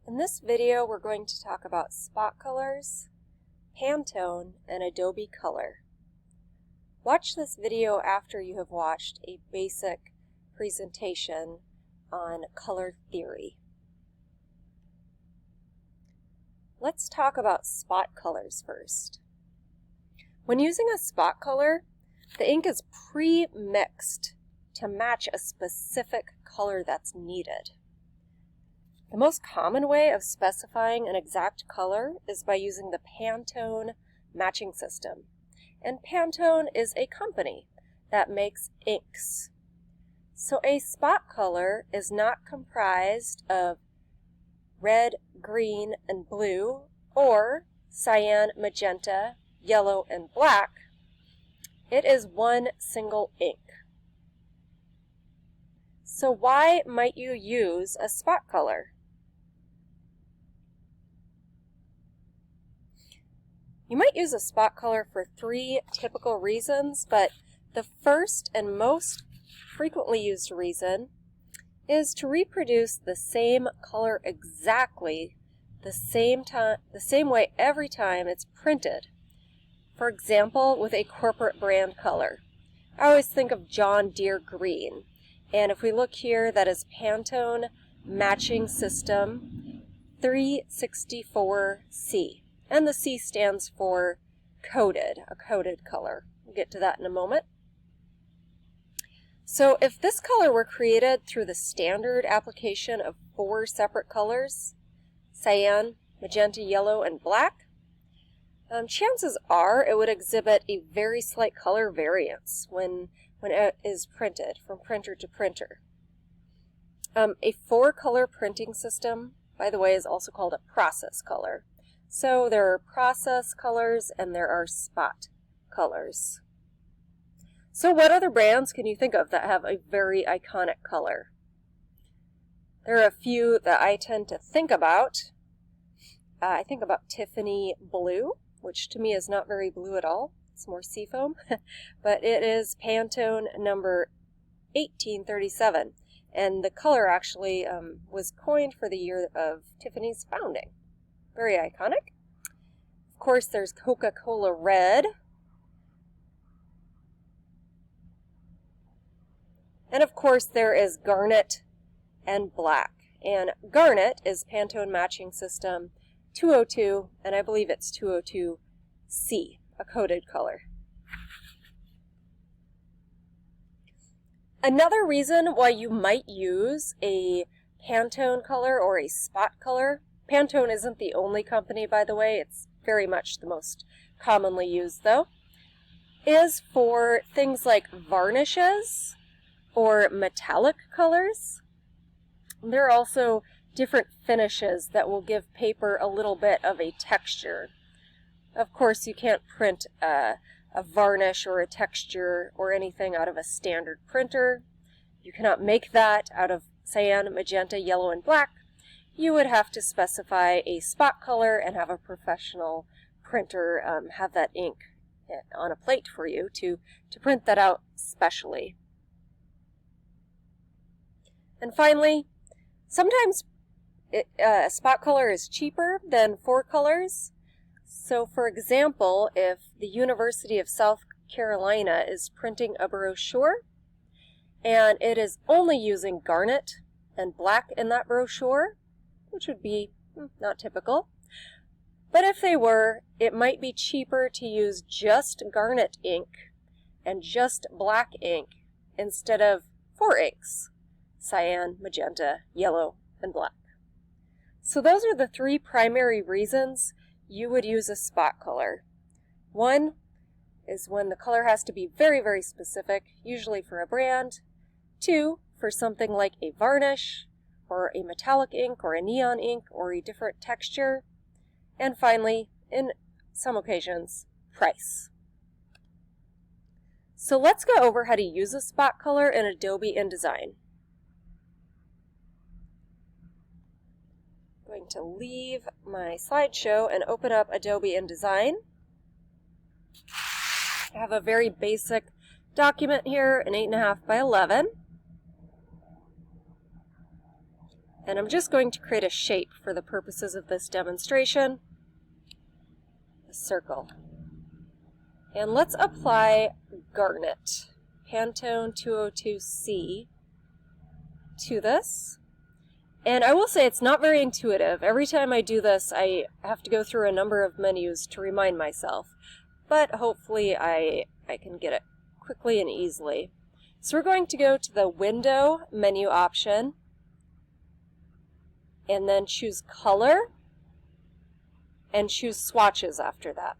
In this video, we're going to talk about spot colors, Pantone, and Adobe Color. Watch this video after you have watched a basic presentation on color theory. Let's talk about spot colors first. When using a spot color, the ink is pre-mixed to match a specific color that's needed. The most common way of specifying an exact color is by using the Pantone Matching system. And Pantone is a company that makes inks. So a spot color is not comprised of red, green, and blue, or cyan, magenta, yellow, and black. It is one single ink. So why might you use a spot color? You might use a spot color for three typical reasons, but the first and most frequently used reason is to reproduce the same color exactly the same way every time it's printed. For example, with a corporate brand color. I always think of John Deere green. And if we look here, that is Pantone Matching System 364C. And the C stands for coated, a coated color. We'll get to that in a moment. So if this color were created through the standard application of 4 separate colors, cyan, magenta, yellow, and black, chances are it would exhibit a very slight color variance when it is printed from printer to printer. A 4-color printing system, by the way, is also called a process color. So there are process colors and there are spot colors. So what other brands can you think of that have a very iconic color? There are a few that I tend to think about. I think about Tiffany Blue, which to me is not very blue at all. It's more seafoam, but it is Pantone number 1837. And the color actually was coined for the year of Tiffany's founding. Very iconic. Of course, there's CocaCola Red. And of course, there is garnet and black. And garnet is Pantone Matching System 202, and I believe it's 202C, a coated color. Another reason why you might use a Pantone color or a spot color, Pantone isn't the only company, by the way, it's very much the most commonly used though, is for things like varnishes or metallic colors. There are also different finishes that will give paper a little bit of a texture. Of course, you can't print a varnish or a texture or anything out of a standard printer. You cannot make that out of cyan, magenta, yellow, and black. You would have to specify a spot color and have a professional printer have that ink on a plate for you to print that out specially. And finally, sometimes a spot color is cheaper than 4 colors. So for example, if the University of South Carolina is printing a brochure and it is only using garnet and black in that brochure, which would be not typical, but if they were, it might be cheaper to use just garnet ink and just black ink instead of 4 inks, cyan, magenta, yellow, and black. So those are the 3 primary reasons you would use a spot color. One is when the color has to be very, very specific, usually for a brand. 2, for something like a varnish, or a metallic ink, or a neon ink, or a different texture. And finally, in some occasions, price. So let's go over how to use a spot color in Adobe Indesign. I'm going to leave my slideshow and open up Adobe Indesign. I have a very basic document here, an 8.5 by 11. And I'm just going to create a shape for the purposes of this demonstration, a circle. And let's apply garnet, Pantone 202C, to this. And I will say it's not very intuitive. Every time I do this, I have to go through a number of menus to remind myself. But hopefully I can get it quickly and easily. So we're going to go to the Window menu option, and then choose Color, and choose Swatches after that.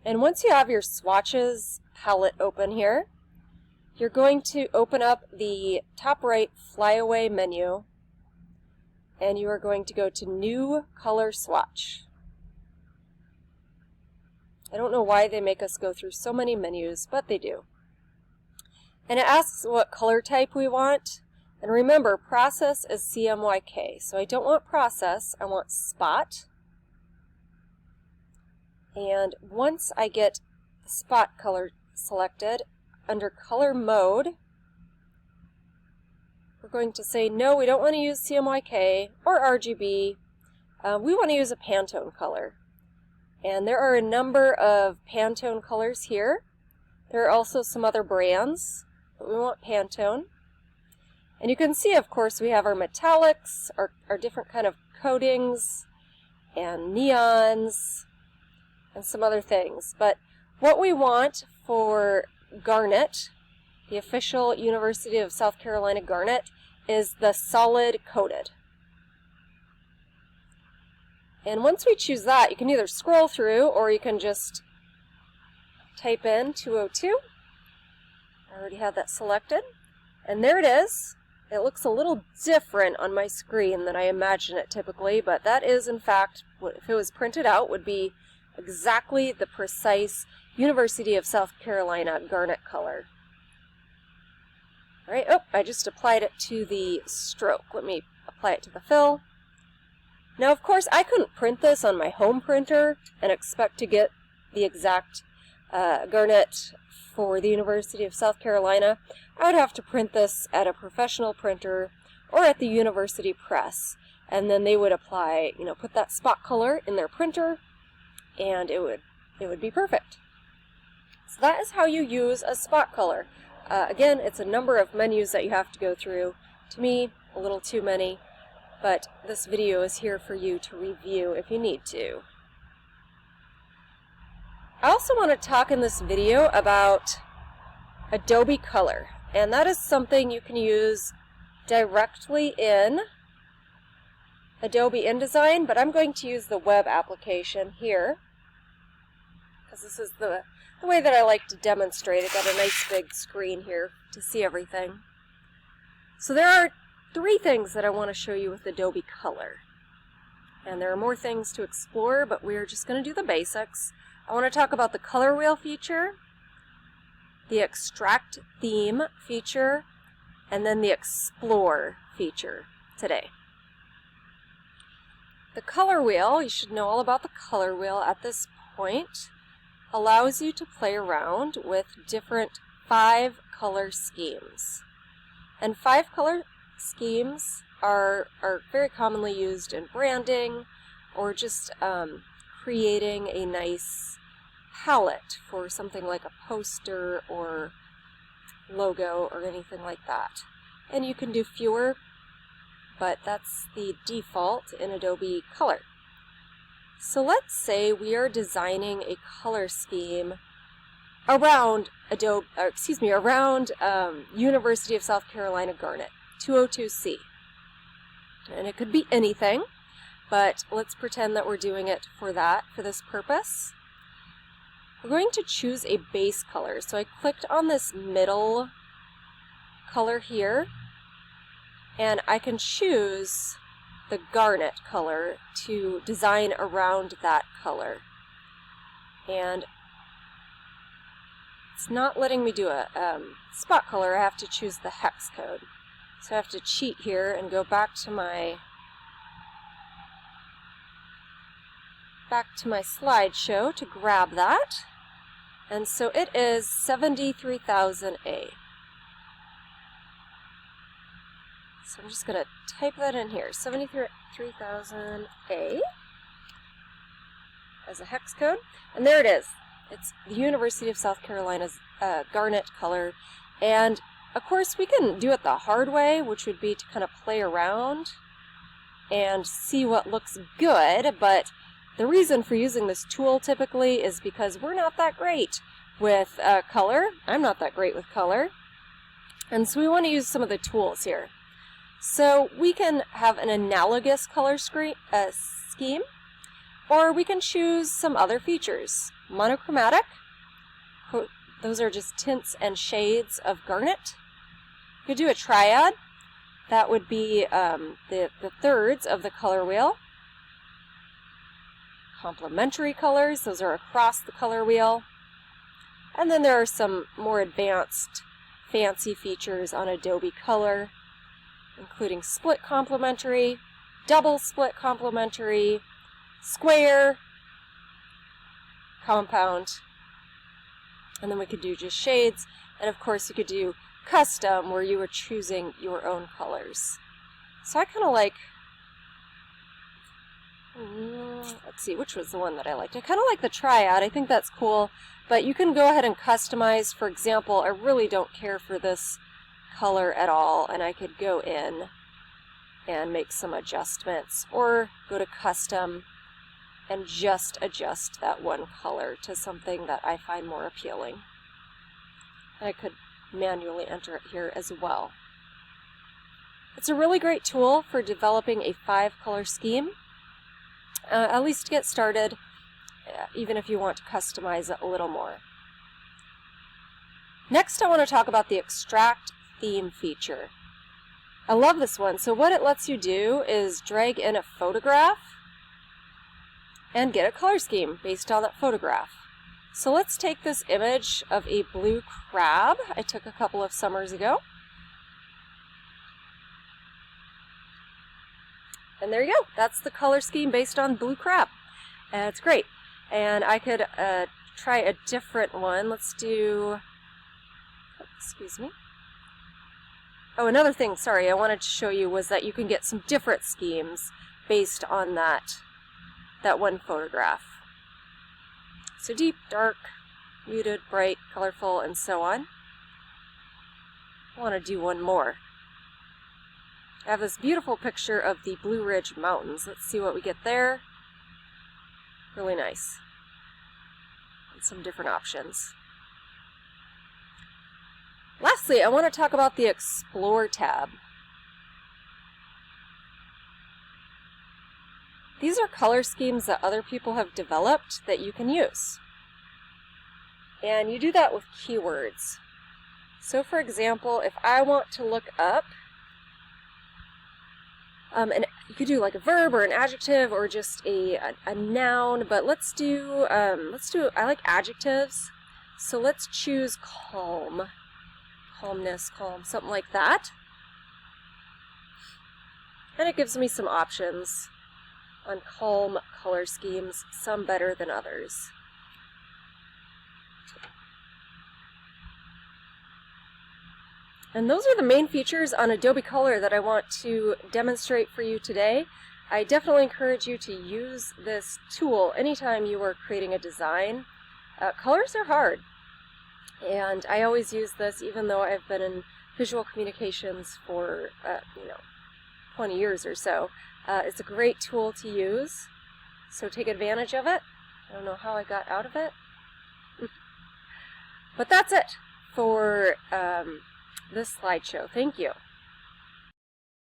And once you have your Swatches palette open here, you're going to open up the top right flyaway menu, and you are going to go to New Color Swatch. I don't know why they make us go through so many menus, but they do. And it asks what color type we want. And remember, process is CMYK. So I don't want process, I want spot. And once I get the spot color selected, under color mode, we're going to say no, we don't want to use CMYK or RGB. We want to use a Pantone color. And there are a number of Pantone colors here. There are also some other brands, but we want Pantone. And you can see, of course, we have our metallics, our different kind of coatings, and neons, and some other things. But what we want for garnet, the official University of South Carolina garnet, is the solid coated. And once we choose that, you can either scroll through or you can just type in 202. I already have that selected. And there it is. It looks a little different on my screen than I imagine it typically, but that is in fact, if it was printed out, would be exactly the precise University of South Carolina garnet color. Alright, oh, I just applied it to the stroke. Let me apply it to the fill. Now, of course, I couldn't print this on my home printer and expect to get the exact garnet for the University of South Carolina. I would have to print this at a professional printer or at the university press, and then they would apply, put that spot color in their printer, and it would be perfect. So that is how you use a spot color. Again, it's a number of menus that you have to go through. To me, a little too many, but this video is here for you to review if you need to. I also want to talk in this video about Adobe Color, and that is something you can use directly in Adobe Indesign, but I'm going to use the web application here because this is the way that I like to demonstrate. I've got a nice big screen here to see everything. So there are 3 things that I want to show you with Adobe Color, and there are more things to explore, but we're just going to do the basics. I want to talk about the color wheel feature, the extract theme feature, and then the explore feature today. The color wheel, you should know all about the color wheel at this point, allows you to play around with different 5 color schemes. And 5 color schemes are very commonly used in branding or just creating a nice palette for something like a poster or logo or anything like that. And you can do fewer, but that's the default in Adobe Color. So let's say we are designing a color scheme around University of South Carolina garnet, 202C. And it could be anything, but let's pretend that we're doing it for this purpose. We're going to choose a base color. So I clicked on this middle color here, and I can choose the garnet color to design around that color. And it's not letting me do a spot color. I have to choose the hex code. So I have to cheat here and go back to my slideshow to grab that. And so it is 73,000A. So I'm just going to type that in here, 73,000A as a hex code. And there it is. It's the University of South Carolina's garnet color. And of course we can do it the hard way, which would be to kind of play around and see what looks good. But the reason for using this tool typically is because we're not that great with color. I'm not that great with color. And so we want to use some of the tools here. So we can have an analogous color scheme, or we can choose some other features. Monochromatic, those are just tints and shades of garnet. You could do a triad. That would be the thirds of the color wheel. Complementary colors, those are across the color wheel. And then there are some more advanced fancy features on Adobe Color, including split complementary, double split complementary, square, compound, and then we could do just shades, and of course you could do custom where you were choosing your own colors. So I kind of like, let's see, which was the one that I liked? I kind of like the triad. I think that's cool, but you can go ahead and customize. For example, I really don't care for this color at all, and I could go in and make some adjustments, or go to custom and just adjust that one color to something that I find more appealing. And I could manually enter it here as well. It's a really great tool for developing a 5-color scheme, at least to get started, even if you want to customize it a little more. Next, I want to talk about the Extract Theme feature. I love this one. So what it lets you do is drag in a photograph and get a color scheme based on that photograph. So let's take this image of a blue crab I took a couple of summers ago. And there you go. That's the color scheme based on blue crab. And it's great. And I could try a different one. Let's do, excuse me. Oh, another thing, sorry, I wanted to show you was that you can get some different schemes based on that one photograph. So deep, dark, muted, bright, colorful, and so on. I want to do one more. I have this beautiful picture of the Blue Ridge Mountains. Let's see what we get there. Really nice. And some different options. Lastly, I want to talk about the Explore tab. These are color schemes that other people have developed that you can use. And you do that with keywords. So for example, if I want to look up, and you could do like a verb or an adjective or just a noun, but let's do, I like adjectives. So let's choose calm, calmness, calm, something like that. And it gives me some options on calm color schemes, some better than others. And those are the main features on Adobe Color that I want to demonstrate for you today. I definitely encourage you to use this tool anytime you are creating a design. Colors are hard, and I always use this even though I've been in visual communications for 20 years or so. It's a great tool to use, so take advantage of it. I don't know how I got out of it. But that's it for this slideshow. Thank you.